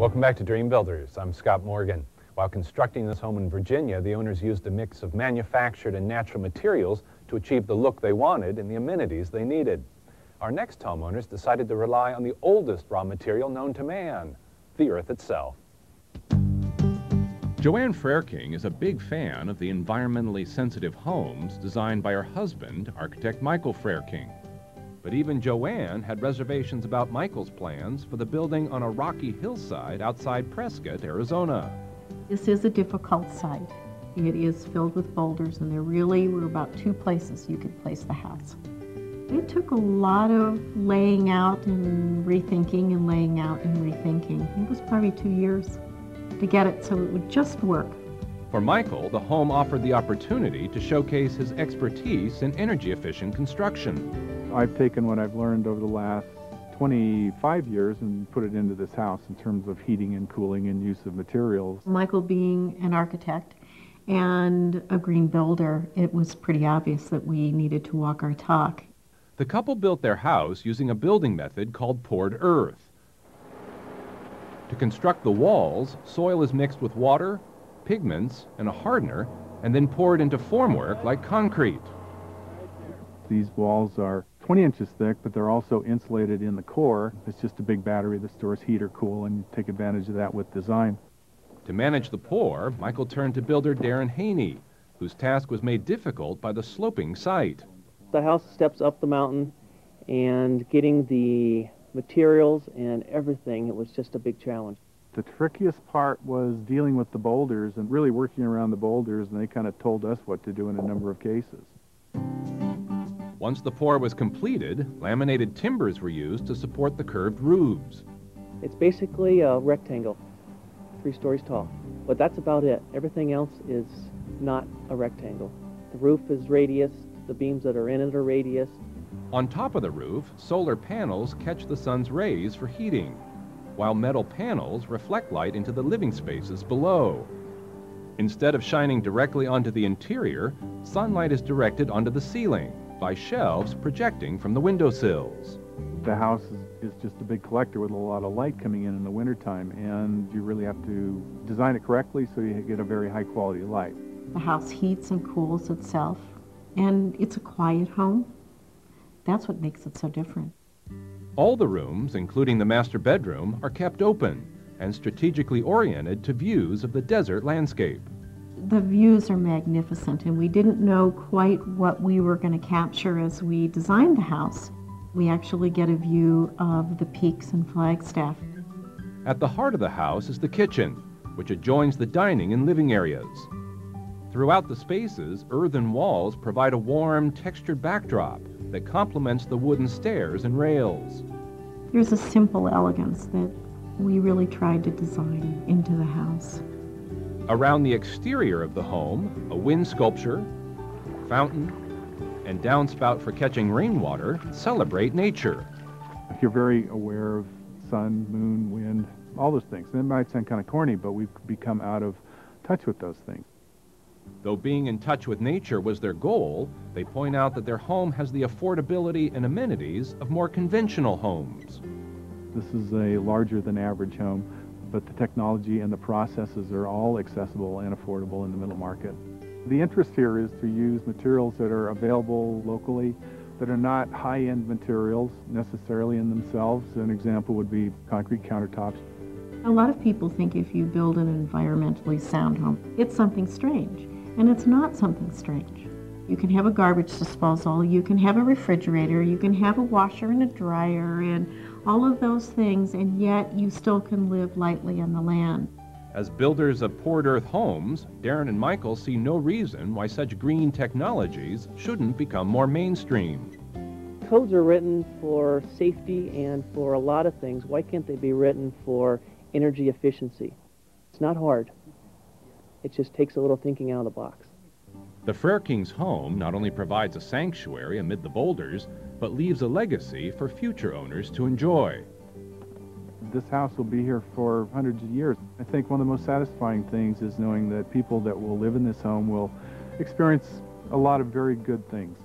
Welcome back to Dream Builders. I'm Scott Morgan. While constructing this home in Virginia, the owners used a mix of manufactured and natural materials to achieve the look they wanted and the amenities they needed. Our next homeowners decided to rely on the oldest raw material known to man, the earth itself. Joanne Frerking is a big fan of the environmentally sensitive homes designed by her husband, architect Michael Frerking. But even Joanne had reservations about Michael's plans for the building on a rocky hillside outside Prescott, Arizona. This is a difficult site. It is filled with boulders, and there really were about 2 places you could place the house. It took a lot of laying out and rethinking and laying out and rethinking. It was probably 2 years to get it so it would just work. For Michael, the home offered the opportunity to showcase his expertise in energy-efficient construction. I've taken what I've learned over the last 25 years and put it into this house in terms of heating and cooling and use of materials. Michael being an architect and a green builder, it was pretty obvious that we needed to walk our talk. The couple built their house using a building method called poured earth. To construct the walls, soil is mixed with water, pigments, and a hardener, and then poured into formwork like concrete. These walls are 20 inches thick, but they're also insulated in the core. It's just a big battery that stores heat or cool, and you take advantage of that with design. To manage the pour, Michael turned to builder Darren Haney, whose task was made difficult by the sloping site. The house steps up the mountain, and getting the materials and everything, it was just a big challenge. The trickiest part was dealing with the boulders and really working around the boulders, and they kind of told us what to do in a number of cases. Once the pour was completed, laminated timbers were used to support the curved roofs. It's basically a rectangle, 3 stories tall, but that's about it. Everything else is not a rectangle. The roof is radius, the beams that are in it are radius. On top of the roof, solar panels catch the sun's rays for heating, while metal panels reflect light into the living spaces below. Instead of shining directly onto the interior, sunlight is directed onto the ceiling by shelves projecting from the windowsills. The house is just a big collector with a lot of light coming in the wintertime, and you really have to design it correctly so you get a very high quality light. The house heats and cools itself, and it's a quiet home. That's what makes it so different. All the rooms, including the master bedroom, are kept open and strategically oriented to views of the desert landscape. The views are magnificent, and we didn't know quite what we were going to capture as we designed the house. We actually get a view of the peaks and Flagstaff. At the heart of the house is the kitchen, which adjoins the dining and living areas. Throughout the spaces, earthen walls provide a warm, textured backdrop that complements the wooden stairs and rails. There's a simple elegance that we really tried to design into the house. Around the exterior of the home, a wind sculpture, fountain, and downspout for catching rainwater celebrate nature. You're very aware of sun, moon, wind, all those things. And it might sound kind of corny, but we've become out of touch with those things. Though being in touch with nature was their goal, they point out that their home has the affordability and amenities of more conventional homes. This is a larger than average home, but the technology and the processes are all accessible and affordable in the middle market. The interest here is to use materials that are available locally, that are not high-end materials necessarily in themselves. An example would be concrete countertops. A lot of people think if you build an environmentally sound home, it's something strange, and it's not something strange. You can have a garbage disposal, you can have a refrigerator, you can have a washer and a dryer, and all of those things, and yet you still can live lightly on the land. As builders of poured earth homes, Darren and Michael see no reason why such green technologies shouldn't become more mainstream. Codes are written for safety and for a lot of things. Why can't they be written for energy efficiency? It's not hard. It just takes a little thinking out of the box. The Frerking's home not only provides a sanctuary amid the boulders, but leaves a legacy for future owners to enjoy. This house will be here for hundreds of years. I think one of the most satisfying things is knowing that people that will live in this home will experience a lot of very good things.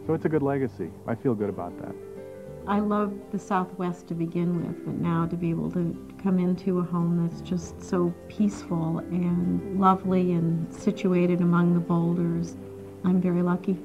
So it's a good legacy. I feel good about that. I love the Southwest to begin with, but now to be able to come into a home that's just so peaceful and lovely and situated among the boulders, I'm very lucky.